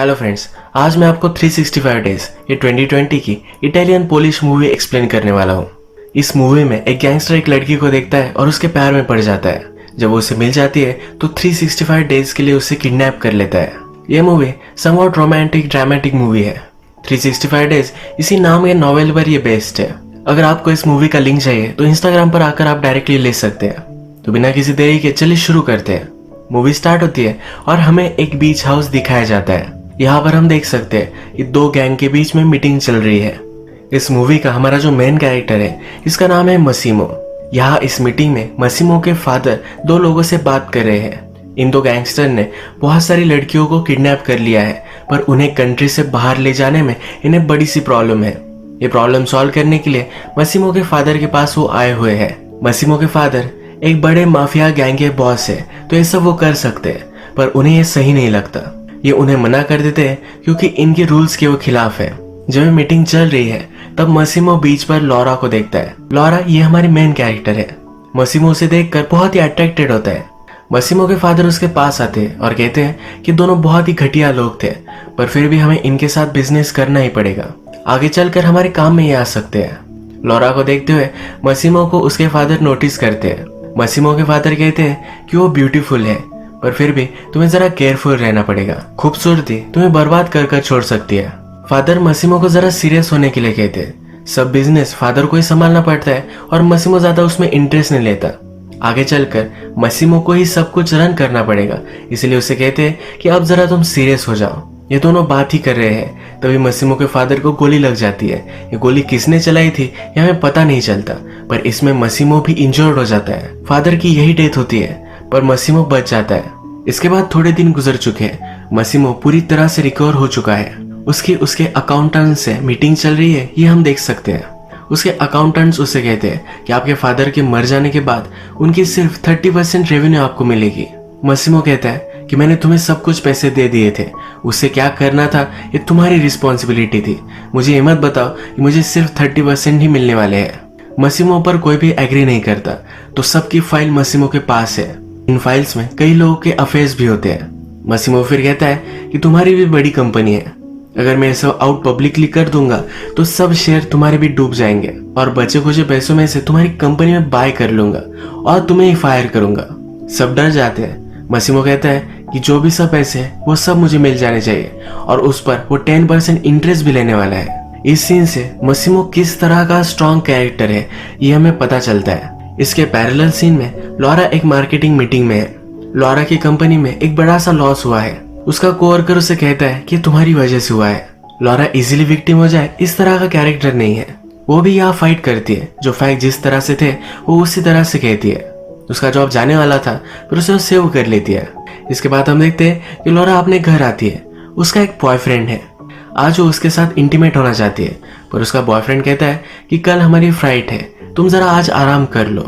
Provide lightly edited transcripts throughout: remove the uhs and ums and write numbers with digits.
Hello friends, आज मैं आपको 365 डेज ये 2020 की इटालियन पोलिश मूवी एक्सप्लेन करने वाला हूँ। इस मूवी में एक गैंगस्टर एक लड़की को देखता है और उसके प्यार में पड़ जाता है। जब वो उसे मिल जाती है तो 365 डेज के लिए उसे किडनैप कर लेता है। ये movie somewhat romantic dramatic movie है। 365 डेज इसी नाम के नॉवेल पर ये बेस्ड है। अगर आपको इस मूवी का लिंक चाहिए तो इंस्टाग्राम पर आकर आप डायरेक्टली ले सकते हैं। तो बिना किसी देरी के चलिए शुरू करते हैं। मूवी स्टार्ट होती है और हमें एक बीच हाउस दिखाया जाता है। यहाँ पर हम देख सकते हैं कि दो गैंग के बीच में मीटिंग चल रही है। इस मूवी का हमारा जो मेन कैरेक्टर है इसका नाम है मसीमो। यहाँ इस मीटिंग में मसीमो के फादर दो लोगों से बात कर रहे हैं। इन दो गैंगस्टर ने बहुत सारी लड़कियों को किडनैप कर लिया है, पर उन्हें कंट्री से बाहर ले जाने में इन्हें बड़ी सी प्रॉब्लम है। ये प्रॉब्लम सॉल्व करने के लिए मसीमो के फादर के पास वो आए हुए हैं। मसीमो के फादर एक बड़े माफिया गैंग के बॉस है, तो ये सब वो कर सकते हैं, पर उन्हें ये सही नहीं लगता। ये उन्हें मना कर देते हैं क्योंकि इनके रूल्स के वो खिलाफ है। जब ये मीटिंग चल रही है तब मसीमो बीच पर लॉरा को देखता है। लॉरा ये हमारी मेन कैरेक्टर है। मसीमो उसे देखकर बहुत ही अट्रैक्टेड होता है। मसीमो के फादर उसके पास आते हैं और कहते हैं कि दोनों बहुत ही घटिया लोग थे, पर फिर भी हमें इनके साथ बिजनेस करना ही पड़ेगा। आगे चलकर हमारे काम में ये आ सकते हैं। लॉरा को देखते हुए मसीमो को उसके फादर नोटिस करते हैं। मसीमो के फादर कहते हैं कि वो ब्यूटीफुल है, पर फिर भी तुम्हें जरा केयरफुल रहना पड़ेगा। खूबसूरती तुम्हें बर्बाद कर छोड़ सकती है। फादर मसीमो को जरा सीरियस होने के लिए कहते हैं। सब बिजनेस फादर को ही संभालना पड़ता है और मसीमो ज्यादा उसमें इंटरेस्ट नहीं लेता। आगे चलकर मसीमो को ही सब कुछ रन करना पड़ेगा, इसलिए उसे कहते हैं कि अब जरा तुम सीरियस हो जाओ। ये दोनों बात ही कर रहे हैं, तभी मसीमो के फादर को गोली लग जाती है। ये गोली किसने चलाई थी ये हमें पता नहीं चलता, पर इसमें मसीमो भी इंजर्ड हो जाता है। फादर की यही डेथ होती है, पर मसीमो बच जाता है। इसके बाद थोड़े दिन गुजर चुके हैं। मसीमो पूरी तरह से रिकवर हो चुका है। उसके अकाउंटेंट से मीटिंग चल रही है, ये हम देख सकते हैं। उसके अकाउंटेंट्स उसे कहते हैं कि आपके फादर के मर जाने के बाद उनकी सिर्फ 30% रेवेन्यू आपको मिलेगी। मसीमो कहता है कि मैंने तुम्हें सब कुछ पैसे दे दिए थे, उससे क्या करना था ये तुम्हारी रिस्पॉन्सिबिलिटी थी। मुझे ये मत बताओ कि मुझे सिर्फ 30% ही मिलने वाले हैं। मसीमो पर कोई भी एग्री नहीं करता, तो सबकी फाइल मसीमो के पास है। इन फाइल्स में कई लोगों के अफेयर्स भी होते हैं। मसीमो फिर कहता है कि तुम्हारी भी बड़ी कंपनी है, अगर मैं सब आउट पब्लिकली कर दूंगा तो सब शेयर तुम्हारे भी डूब जाएंगे और बचे खुचे पैसों में से तुम्हारी कंपनी में बाय कर लूंगा और तुम्हें ही फायर करूंगा। सब डर जाते हैं। मसीमो कहता है कि जो भी सब पैसे है वो सब मुझे मिल जाने चाहिए और उस पर वो 10% इंटरेस्ट भी लेने वाला है। इस सीन से मसीमो किस तरह का स्ट्रॉन्ग कैरेक्टर है ये हमें पता चलता है। इसके पैरेलल सीन में लॉरा एक मार्केटिंग मीटिंग में है। लॉरा की कंपनी में एक बड़ा सा लॉस हुआ है। उसका कोवर्कर उसे कहता है कि तुम्हारी वजह से हुआ है। लॉरा इजीली विक्टिम हो जाए इस तरह का कैरेक्टर नहीं है। वो भी यहाँ फाइट करती है। जो फैक्ट जिस तरह से थे वो उसी तरह से कहती है। उसका जॉब जाने वाला था पर उसे वो सेव कर लेती है। इसके बाद हम देखते हैं कि लॉरा अपने घर आती है। उसका एक बॉयफ्रेंड है। आज वो उसके साथ इंटीमेट होना चाहती है, पर उसका बॉयफ्रेंड कहता है कि कल हमारी फ्लाइट है, तुम जरा आज आराम कर लो।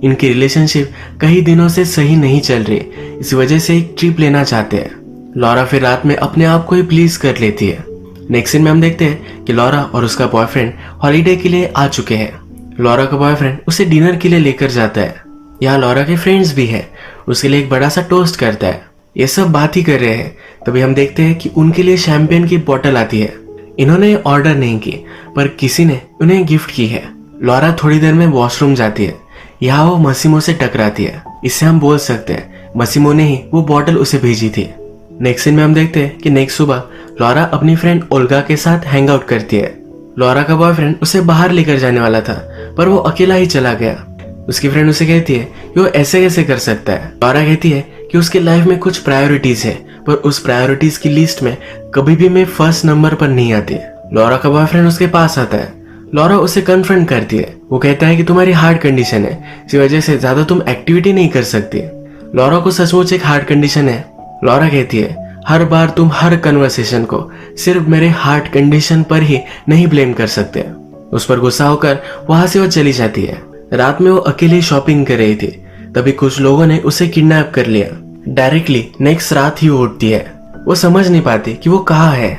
इनकी रिलेशनशिप कई दिनों से सही नहीं चल रही, इस वजह से एक ट्रिप लेना चाहते हैं। लॉरा फिर रात में अपने आप को ही प्लीज कर लेती है। नेक्स्ट सीन में हम देखते हैं कि लॉरा और उसका बॉयफ्रेंड हॉलीडे के लिए आ चुके हैं। लॉरा का बॉयफ्रेंड उसे डिनर के लिए लेकर जाता है। यहाँ लॉरा के फ्रेंड्स भी है। उसके लिए एक बड़ा सा टोस्ट करता है। ये सब बात ही कर रहे हैं, तभी हम देखते हैं कि उनके लिए शैंपेन की बोतल आती है। इन्होंने ऑर्डर नहीं की, पर किसी ने उन्हें गिफ्ट की है। लॉरा थोड़ी देर में वॉशरूम जाती है। यहाँ वो मसीमो से टकराती है। इससे हम बोल सकते हैं मसीमो ने ही वो बॉटल उसे भेजी थी। नेक्स्ट सीन में हम देखते हैं कि नेक्स्ट सुबह लॉरा अपनी फ्रेंड ओल्गा के साथ हैंग आउट करती है। लॉरा का बॉयफ्रेंड उसे बाहर लेकर जाने वाला था, पर वो अकेला ही चला गया। उसकी फ्रेंड उसे कहती है कि वो ऐसे कैसे कर सकता है। लॉरा कहती है कि उसके लाइफ में कुछ प्रायोरिटीज है, पर उस प्रायोरिटीज की लिस्ट में कभी भी मैं फर्स्ट नंबर पर नहीं आती। लॉरा का बॉयफ्रेंड उसके पास आता है। लॉरा उसे कन्फ्रंट करती है। वो कहता है कि तुम्हारी हार्ट कंडीशन है, इस वजह से ज्यादा तुम एक्टिविटी नहीं कर सकती। लॉरा को सचमुच एक हार्ट कंडीशन है। लॉरा कहती है हर बार तुम हर कन्वर्सेशन को सिर्फ मेरे हार्ट कंडीशन पर ही नहीं ब्लेम कर सकते। उस पर गुस्सा होकर वहां से वो चली जाती है। रात में वो अकेली शॉपिंग कर रही थी, तभी कुछ लोगों ने उसे किडनैप कर लिया। डायरेक्टली नेक्स्ट रात ही वो उठती है। वो समझ नहीं पाती कि वो कहाँ है।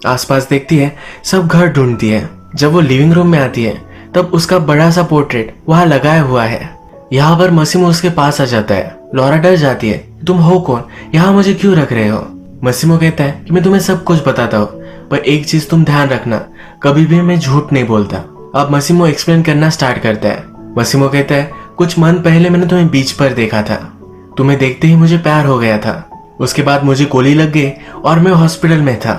आसपास देखती है, सब घर ढूंढती है। जब वो लिविंग रूम में आती है तब उसका बड़ा सा पोर्ट्रेट वहां लगाया हुआ है। यहाँ पर मसीमो उसके पास आ जाता है। लॉरा डर जाती है, तुम हो कौन, यहाँ मुझे क्यों रख रहे हो। मसीमो कहता है कि मैं तुम्हें सब कुछ बताता हूँ, पर एक चीज तुम ध्यान रखना, कभी भी मैं झूठ नहीं बोलता। अब मसीमो एक्सप्लेन करना स्टार्ट करता है। मसीमो कहता है कुछ मंथ पहले मैंने तुम्हें बीच पर देखा था, तुम्हें देखते ही मुझे प्यार हो गया था। उसके बाद मुझे गोली लग गई और मैं हॉस्पिटल में था।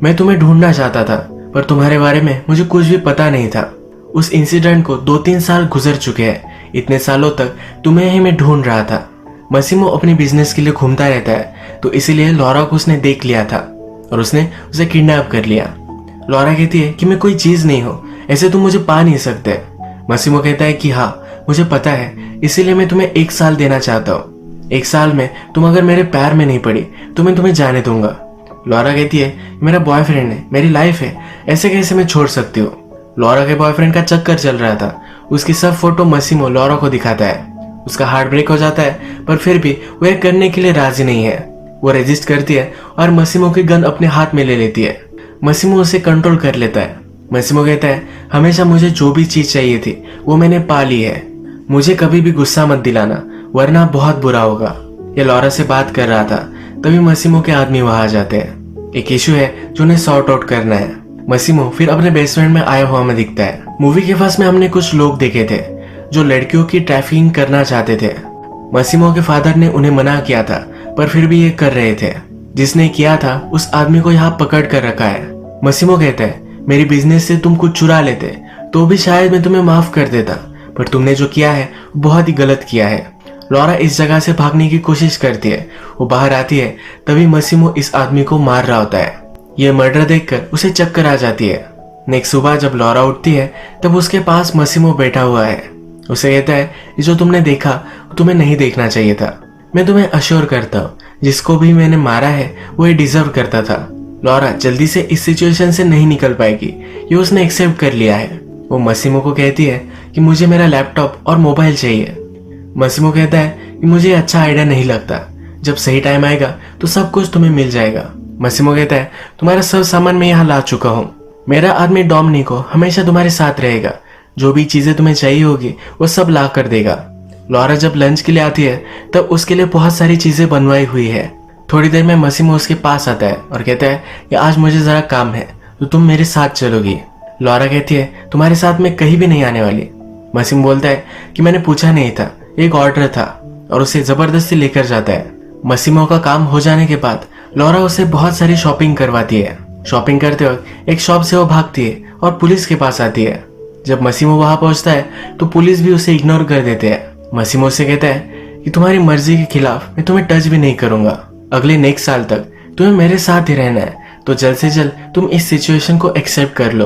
मैं तुम्हें ढूंढना चाहता था, पर तुम्हारे बारे में मुझे कुछ भी पता नहीं था। उस इंसिडेंट को 2-3 साल गुजर चुके हैं। इतने सालों तक तुम्हें ही मैं ढूंढ रहा था। मसीमो अपने बिजनेस के लिए घूमता रहता है, तो इसीलिए लॉरा को उसने देख लिया था और उसने उसे किडनैप कर लिया। लॉरा कहती है कि मैं कोई चीज नहीं हूँ, ऐसे तुम मुझे पा नहीं सकते। मसीमो कहता है कि हाँ मुझे पता है, इसीलिए मैं तुम्हें 1 साल देना चाहता हूँ। 1 साल में तुम अगर मेरे पैर में नहीं पड़ी तो मैं तुम्हें जाने दूंगा। लॉरा कहती है मेरा बॉयफ्रेंड है, मेरी लाइफ है, ऐसे कैसे मैं छोड़ सकती हूँ। लॉरा के बॉयफ्रेंड का चक्कर चल रहा था। उसकी सब फोटो मसीमो लॉरा को दिखाता है। उसका हार्ट ब्रेक हो जाता है, पर फिर भी वो यह करने के लिए राजी नहीं है। वो रेजिस्ट करती है और मसीमो की गन अपने हाथ में ले लेती है। मसीमो उसे कंट्रोल कर लेता है। मसीमो कहता है हमेशा मुझे जो भी चीज चाहिए थी वो मैंने पा ली है, मुझे कभी भी गुस्सा मत दिलाना वरना बहुत बुरा होगा। ये लॉरा से बात कर रहा था, तभी मसीमो के आदमी वहां आ जाते हैं। एक इशू है जो उन्हें सॉर्ट आउट करना है। मसीमो फिर अपने बेसमेंट में आया हुआ में दिखता है। मूवी के फर्स्ट में हमने कुछ लोग देखे थे जो लड़कियों की ट्रैफिकिंग करना चाहते थे। मसीमो के फादर ने उन्हें मना किया था, पर फिर भी ये कर रहे थे। जिसने किया था उस आदमी को यहाँ पकड़ कर रखा है। मसीमो कहता है मेरी बिजनेस से तुम कुछ चुरा लेते तो भी शायद मैं तुम्हें माफ कर देता, पर तुमने जो किया है वो बहुत ही गलत किया है। लॉरा इस जगह से भागने की कोशिश करती है। वो बाहर आती है, तभी मसीमो इस आदमी को मार रहा होता है। ये मर्डर देखकर उसे चक्कर आ जाती है। नेक्स्ट सुबह जब लॉरा उठती है तब उसके पास मसीमो बैठा हुआ है। उसे कहता है ये जो तुमने देखा तुम्हें नहीं देखना चाहिए था। मैं तुम्हें अश्योर करता हूँ जिसको भी मैंने मारा है वो ये डिजर्व करता था। लॉरा जल्दी से इस सिचुएशन से नहीं निकल पाएगी, ये उसने एक्सेप्ट कर लिया है। वो मसीमो को कहती है कि मुझे मेरा लैपटॉप और मोबाइल चाहिए। मसीमो कहता है कि मुझे अच्छा आइडिया नहीं लगता, जब सही टाइम आएगा तो सब कुछ तुम्हें मिल जाएगा। मसीमो कहता है तुम्हारा सब सामान मैं यहाँ ला चुका हूँ, मेरा आदमी डोमिनिको हमेशा तुम्हारे साथ रहेगा, जो भी चीजें तुम्हें चाहिए होगी वो सब ला कर देगा। लॉरा जब लंच के लिए आती है तब उसके लिए बहुत सारी चीजें बनवाई हुई है। थोड़ी देर में मसीमो उसके पास आता है और कहता है कि आज मुझे जरा काम है तो तुम मेरे साथ चलोगी। लॉरा कहती है तुम्हारे साथ मैं कहीं भी नहीं आने वाली। मसीमो बोलता है कि मैंने पूछा नहीं था, एक ऑर्डर था, और उसे जबरदस्ती लेकर जाता है। मसीमो का काम हो जाने के बाद लॉरा उसे बहुत सारी शॉपिंग करवाती है। शॉपिंग करते वक्त एक शॉप से वो भागती है और पुलिस के पास आती है। जब मसीमो वहां पहुंचता है तो पुलिस भी उसे इग्नोर कर देते हैं। मसीमो से कहता है कि तुम्हारी मर्जी के खिलाफ मैं तुम्हें टच भी नहीं करूंगा, अगले नेक्स्ट साल तक तुम्हें मेरे साथ ही रहना है, तो जल्द से जल्द तुम इस सिचुएशन को एक्सेप्ट कर लो।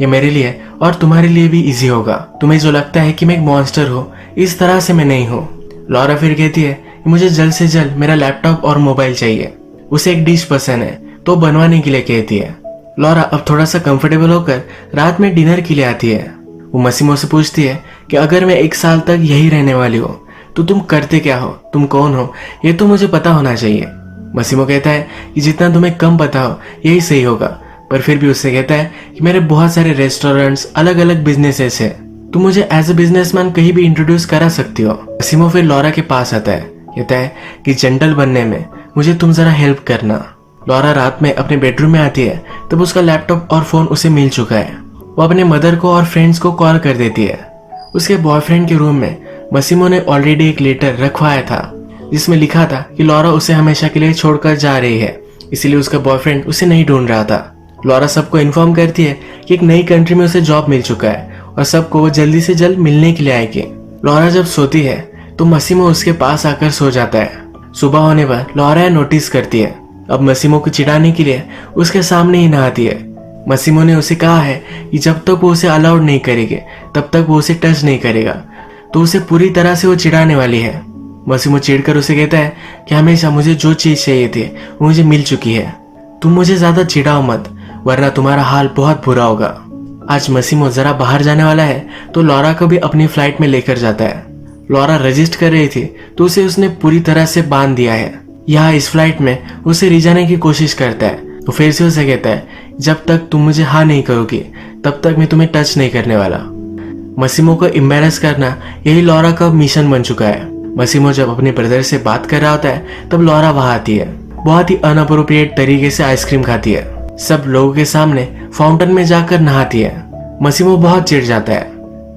ये मेरे लिए और तुम्हारे लिए भी इजी होगा। तुम्हें जो लगता है कि मैं एक मॉन्स्टर हूँ, इस तरह से मैं नहीं हूँ। लॉरा फिर कहती है कि मुझे जल्द से जल्द मेरा लैपटॉप और मोबाइल चाहिए। उसे एक डिश पसंद है तो बनवाने के लिए कहती है। लॉरा अब थोड़ा सा कंफर्टेबल होकर रात में डिनर के लिए आती है। वो मसीमो से पूछती है कि अगर मैं 1 साल तक यही रहने वाली हूँ तो तुम करते क्या हो, तुम कौन हो, ये तो मुझे पता होना चाहिए। मसीमो कहता है कि जितना तुम्हें कम पता हो यही सही होगा, पर फिर भी उससे कहता है कि मेरे बहुत सारे रेस्टोरेंट्स, अलग अलग बिजनेसेस है, तुम मुझे एज ए बिजनेसमैन कहीं भी इंट्रोड्यूस करा सकती हो। मसीमो फिर लॉरा के पास आता है, कहता है कि जेंटल बनने में मुझे तुम जरा हेल्प करना। लॉरा रात में अपने बेडरूम में आती है तब उसका लैपटॉप और फोन उसे मिल चुका है। वो अपने मदर को और फ्रेंड्स को कॉल कर देती है। उसके बॉयफ्रेंड के रूम में मसीमो ने ऑलरेडी एक लेटर रखवाया था जिसमें लिखा था कि लॉरा उसे हमेशा के लिए छोड़कर जा रही है, इसलिए उसका बॉयफ्रेंड उसे नहीं ढूंढ रहा था। लॉरा सबको इन्फॉर्म करती है कि एक नई कंट्री में उसे जॉब मिल चुका है और सबको वो जल्दी से जल्द मिलने के लिए आएगी। लॉरा जब सोती है तो मसीमो उसके पास आकर सो जाता है। सुबह होने पर लॉरा नोटिस करती है। अब मसीमो को चिढ़ाने के लिए उसके सामने ही नहाती है। मसीमो ने उसे कहा है कि जब तक वो उसे अलाउड नहीं करेगी तब तक वो उसे टच नहीं करेगा, तो उसे पूरी तरह से वो चिढ़ाने वाली है। मसीमो चिढ़कर उसे कहता है कि हमेशा मुझे जो चीज चाहिए थी वो मुझे मिल चुकी है, तुम मुझे ज्यादा चिढ़ाओ मत वरना तुम्हारा हाल बहुत बुरा होगा। आज मसीमो जरा बाहर जाने वाला है तो लॉरा को भी अपनी फ्लाइट में लेकर जाता है। लॉरा रजिस्ट कर रही थी तो उसे उसने पूरी तरह से बांध दिया है। यहाँ इस फ्लाइट में उसे रिझाने की कोशिश करता है तो फिर से उसे कहता है जब तक तुम मुझे हाँ नहीं करोगी तब तक मैं तुम्हें टच नहीं करने वाला। मसीमो को एम्बैरेस करना यही लॉरा का मिशन बन चुका है। मसीमो जब अपने ब्रदर से बात कर रहा होता है तब लॉरा वहां आती है। बहुत ही अनअप्रोप्रिएट तरीके से आइसक्रीम खाती है। सब लोगों के सामने फाउंटेन में जाकर नहाती है। मसीमो बहुत चिढ़ जाता है।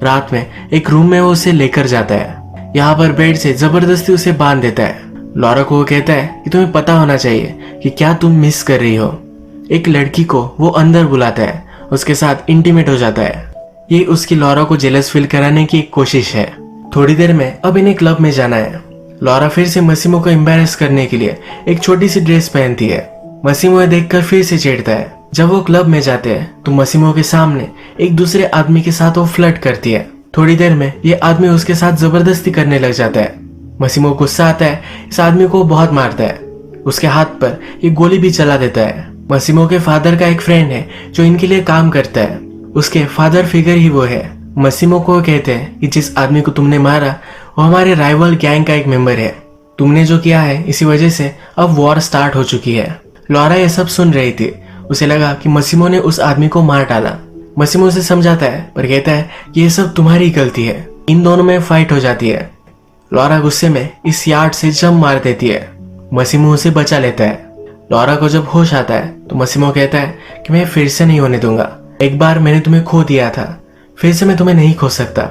रात में एक रूम में वो उसे लेकर जाता है। यहाँ पर बेड से जबरदस्ती उसे बांध देता है। लॉरा को वो कहता है कि तुम्हें पता होना चाहिए कि क्या तुम मिस कर रही हो। एक लड़की को वो अंदर बुलाता है, उसके साथ इंटीमेट हो जाता है। ये उसकी लॉरा को जेलस फील कराने की एक कोशिश है। थोड़ी देर में अब इन्हें क्लब में जाना है। लॉरा फिर से मसीमो को एम्बैरेस करने के लिए एक छोटी सी ड्रेस पहनती है। मसीमो ये देखकर फिर से चिढ़ता है। जब वो क्लब में जाते हैं तो मसीमो के सामने एक दूसरे आदमी के साथ वो फ्लर्ट करती है। थोड़ी देर में ये आदमी उसके साथ जबरदस्ती करने लग जाता है। मसीमो को गुस्सा आता है, इस आदमी को बहुत मारता है। उसके हाथ पर ये गोली भी चला देता है। मसीमो के फादर का एक फ्रेंड है जो इनके लिए काम करता है। उसके फादर फिगर ही वो है। मसीमो को कहते हैं कि जिस आदमी को तुमने मारा वो हमारे राइवल गैंग का एक मेंबर है। तुमने जो किया है इसी वजह से अब वॉर स्टार्ट हो चुकी है। लॉरा ये सब सुन रही थी। उसे लगा कि मसीमो ने उस आदमी को मार डाला। मसीमो उसे समझाता है पर कहता है कि ये सब तुम्हारी गलती है। इन दोनों में फाइट हो जाती है। लॉरा गुस्से में इस यार्ड से जंप मार देती है। मसीमो उसे बचा लेता है। लॉरा को जब होश आता है तो मसीमो कहता है कि मैं फिर से नहीं होने दूंगा। एक बार मैंने तुम्हें खो दिया था, फिर से मैं तुम्हें नहीं खो सकता।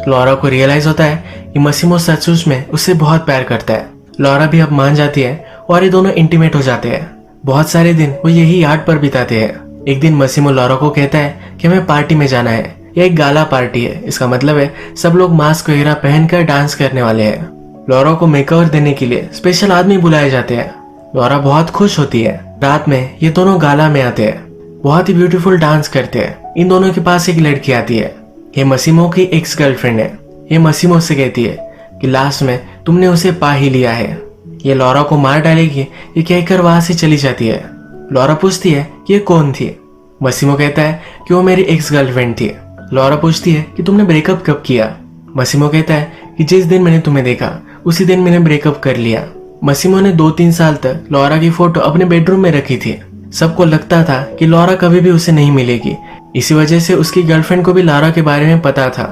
लॉरा को रियलाइज होता है कि मसीमो सचमुच में उससे बहुत प्यार करता है। लॉरा भी अब मान जाती है और ये दोनों इंटीमेट हो जाते हैं। बहुत सारे दिन वो यही यार्ड पर बिताते हैं। एक दिन मसीमो लॉरा को कहता है कि हमें पार्टी में जाना है। यह एक गाला पार्टी है। इसका मतलब है सब लोग मास्क वगैरह पहनकर डांस करने वाले हैं। लॉरा को मेकओवर देने के लिए स्पेशल आदमी बुलाए जाते हैं। लॉरा बहुत खुश होती है। रात में ये दोनों गाला में आते हैं, बहुत ही ब्यूटीफुल डांस करते हैं। इन दोनों के पास एक लड़की आती है। ये मसीमो की एक्स गर्लफ्रेंड है। ये मसीमो से कहती है कि लास्ट में तुमने उसे पा ही लिया है, ये लॉरा को मार डालेगी। ये कहकर वहां से चली जाती है। लॉरा पूछती है कि ये कौन थी। मसीमो कहता है कि वो मेरी एक्स गर्लफ्रेंड थी। लॉरा पूछती है कि तुमने ब्रेकअप कब किया। मसीमो कहता है कि जिस दिन मैंने तुम्हें देखा उसी दिन मैंने ब्रेकअप कर लिया। मसीमो ने 2-3 साल तक लॉरा की फोटो अपने बेडरूम में रखी थी। सबको लगता था कि लॉरा कभी भी उसे नहीं मिलेगी। इसी वजह से उसकी गर्लफ्रेंड को भी लॉरा के बारे में पता था।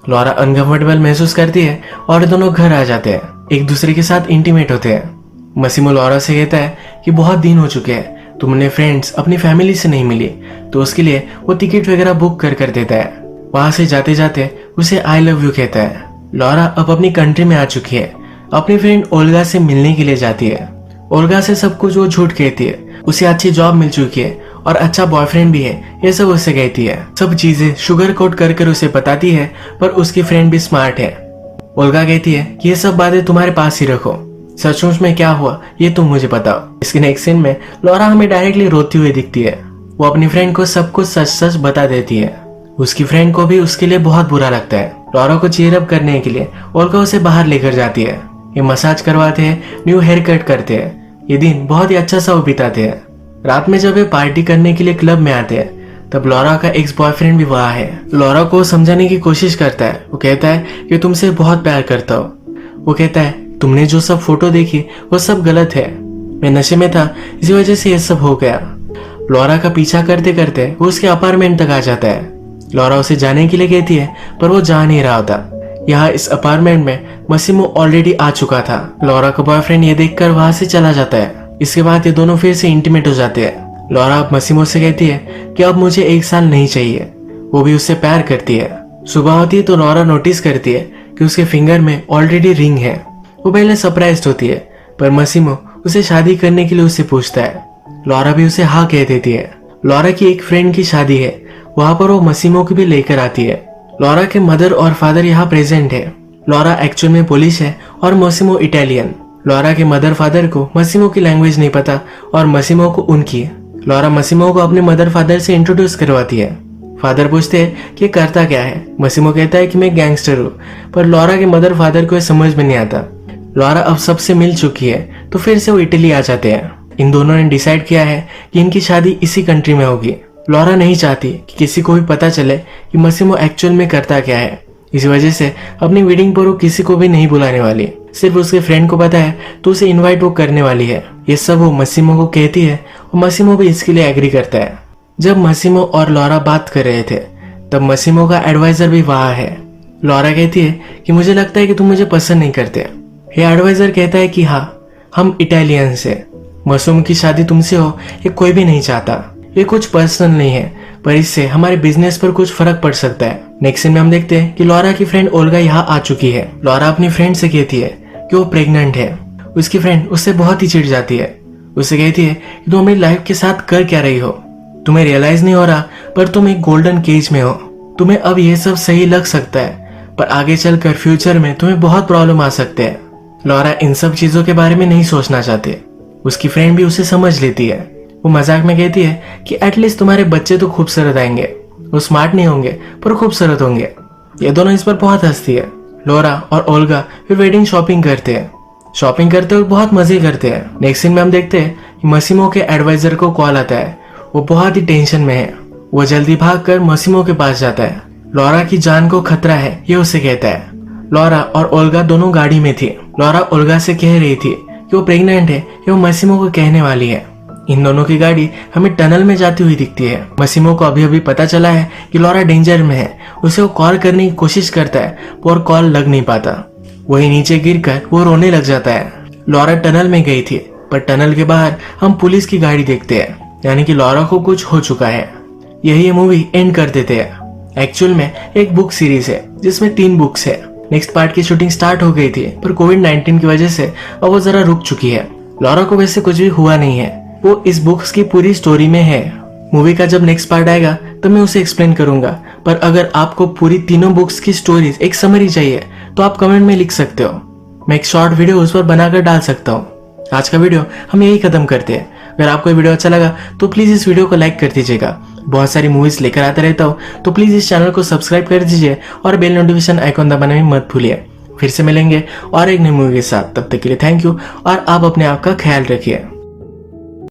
लॉरा अनकंफर्टेबल महसूस करती है और दोनों घर आ जाते हैं, एक दूसरे के साथ इंटीमेट होते हैं। मसीमो लॉरा से कहता है कि बहुत दिन हो चुके हैं, तुमने फ्रेंड्स अपनी फैमिली से नहीं मिली, तो उसके लिए वो टिकट वगैरह बुक कर देता है। वहां से जाते जाते उसे आई लव यू कहता है। लॉरा अब अपनी कंट्री में आ चुकी है। अपनी फ्रेंड ओल्गा से मिलने के लिए जाती है। ओल्गा से सब कुछ वो झूठ कहती है। उसे अच्छी जॉब मिल चुकी है और अच्छा बॉयफ्रेंड भी है, ये सब उससे कहती है। सब चीजें शुगर कोट कर उसे बताती है, पर उसकी फ्रेंड भी स्मार्ट है। ओल्गा कहती है कि ये सब बातें तुम्हारे पास ही रखो, सचमुच में क्या हुआ ये तुम मुझे बताओ। इसके नेक्स्ट सीन में लॉरा हमें डायरेक्टली रोती हुई दिखती है। वो अपनी फ्रेंड को सब कुछ सच सच बता देती है। उसकी फ्रेंड को भी उसके लिए बहुत बुरा लगता है। लॉरा को चीयर अप करने के लिए ओल्गा उसे बाहर लेकर जाती है। ये मसाज करवाते हैं, न्यू हेयर कट करते हैं। ये दिन बहुत ही अच्छा सा वो बिताते हैं। रात में जब ये पार्टी करने के लिए क्लब में आते हैं तब लॉरा का एक्स बॉयफ्रेंड भी वहाँ है। लॉरा को समझाने की कोशिश करता है। वो कहता है कि तुमसे बहुत प्यार करता हो। वो कहता है तुमने जो सब फोटो देखी वो सब गलत है, मैं नशे में था इसी वजह से ये सब हो गया। लॉरा का पीछा करते करते वो उसके अपार्टमेंट तक आ जाता है। लॉरा उसे जाने के लिए कहती है पर वो जा नहीं रहा होता। यहाँ इस अपार्टमेंट में मसीमो ऑलरेडी आ चुका था। लॉरा का बॉयफ्रेंड ये देखकर वहां से चला जाता है। इसके बाद ये दोनों फिर से इंटीमेट हो जाते हैं। लॉरा अब मसीमो से कहती है कि अब मुझे 1 साल नहीं चाहिए। वो भी उससे प्यार करती है। सुबह होती है तो लॉरा नोटिस करती है कि उसके फिंगर में ऑलरेडी रिंग है। वो पहले सरप्राइज्ड होती है पर मसीमो उसे शादी करने के लिए उससे पूछता है। लॉरा भी उसे हाँ कह देती है। लॉरा की एक फ्रेंड की शादी है, वहां पर वो मसीमो को भी लेकर आती है। लॉरा के मदर और फादर यहाँ प्रेजेंट है। लॉरा एक्चुअल में पोलिश है और मसीमो इटालियन। लॉरा के मदर फादर को मसीमो की लैंग्वेज नहीं पता और मसीमो को उनकी। लॉरा मसीमो को अपने मदर फादर से इंट्रोड्यूस करवाती है। फादर पूछते हैं कि करता क्या है। मसीमो कहता है कि मैं गैंगस्टर हूँ, पर लॉरा के मदर फादर को समझ में नहीं आता। लॉरा अब सबसे मिल चुकी है तो फिर से वो इटली आ जाते हैं। इन दोनों ने डिसाइड किया है कि इनकी शादी इसी कंट्री में होगी। लॉरा नहीं चाहती कि किसी को भी पता चले कि मसीमो एक्चुअल में करता क्या है। इसी वजह से अपनी वेडिंग पर वो किसी को भी नहीं बुलाने वाली। सिर्फ उसके फ्रेंड को पता है तो उसे इनवाइट वो करने वाली है। ये सब वो मसीमो को कहती है और मसीमो भी इसके लिए एग्री करता है। जब मसीमो और लॉरा बात कर रहे थे तब मसीमो का एडवाइजर भी वहाँ है। लॉरा कहती है कि मुझे लगता है कि तुम मुझे पसंद नहीं करते। ये एडवाइजर कहता है कि हाँ, हम इटालियंस है। मासूम की शादी तुमसे हो ये कोई भी नहीं चाहता, ये कुछ पर्सनल नहीं है, पर इससे हमारे बिजनेस पर कुछ फर्क पड़ सकता है। नेक्स्ट सीन में हम देखते हैं कि लॉरा की फ्रेंड ओल्गा यहाँ आ चुकी है। लॉरा अपनी फ्रेंड से कहती है कि वो प्रेग्नेंट है। उसकी फ्रेंड उससे बहुत ही चिढ़ जाती है। उससे कहती है कि तुम अपनी लाइफ के साथ कर क्या रही हो, तुम्हें रियलाइज नहीं हो रहा, पर तुम एक गोल्डन केज में हो। तुम्हें अब ये सब सही लग सकता है, पर आगे चलकर फ्यूचर में तुम्हें बहुत प्रॉब्लम आ सकते हैं। लॉरा इन सब चीजों के बारे में नहीं सोचना चाहती। उसकी फ्रेंड भी उसे समझ लेती है। वो मजाक में कहती है कि एटलीस्ट तुम्हारे बच्चे तो खूबसूरत आएंगे, वो स्मार्ट नहीं होंगे पर खूबसूरत होंगे। ये दोनों इस पर बहुत हंसती है। लॉरा और ओल्गा फिर वेडिंग शॉपिंग करते हैं। शॉपिंग करते हुए बहुत मजे करते हैं। नेक्स्ट सीन में हम देखते हैं कि मसीमो के एडवाइजर को कॉल आता है। वो बहुत ही टेंशन में है। वो जल्दी भागकर मसीमो के पास जाता है। लॉरा की जान को खतरा है ये उसे कहता है। लॉरा और ओल्गा दोनों गाड़ी में थी। लॉरा ओल्गा से कह रही थी कि वो प्रेग्नेंट है, ये वो मसीमो को कहने वाली है। इन दोनों की गाड़ी हमें टनल में जाती हुई दिखती है। मसीमो को अभी अभी पता चला है कि लॉरा डेंजर में है। उसे वो कॉल करने की कोशिश करता है पर कॉल लग नहीं पाता। वही नीचे गिरकर वो रोने लग जाता है। लॉरा टनल में गई थी, पर टनल के बाहर हम पुलिस की गाड़ी देखते हैं, यानी कि लॉरा को कुछ हो चुका है। यही ये मूवी एंड कर देते हैं। एक्चुअल में एक बुक सीरीज है जिसमें 3 बुक्स है। नेक्स्ट पार्ट की शूटिंग स्टार्ट हो गई थी, पर कोविड-19 की वजह से अब वो जरा रुक चुकी है। लॉरा को वैसे कुछ भी हुआ नहीं है, वो इस बुक्स की पूरी स्टोरी में है। मूवी का जब नेक्स्ट पार्ट आएगा तब मैं उसे एक्सप्लेन करूंगा, पर अगर आपको पूरी तीनों बुक्स की स्टोरीज एक समरी चाहिए तो आप कमेंट में लिख सकते हो। मैं एक शॉर्ट वीडियो उस पर बनाकर डाल सकता हूँ। आज का वीडियो हम यही खत्म करते हैं। अगर आपको ये वीडियो अच्छा लगा तो प्लीज इस वीडियो को लाइक कर दीजिएगा। बहुत सारी मूवीज लेकर आता रहता हूँ, तो प्लीज इस चैनल को सब्सक्राइब कर दीजिए और बेल नोटिफिकेशन आइकॉन दबाना भी मत भूलिए। फिर से मिलेंगे और एक नई मूवी के साथ। तब तक के लिए थैंक यू और आप अपने आप का ख्याल रखिए।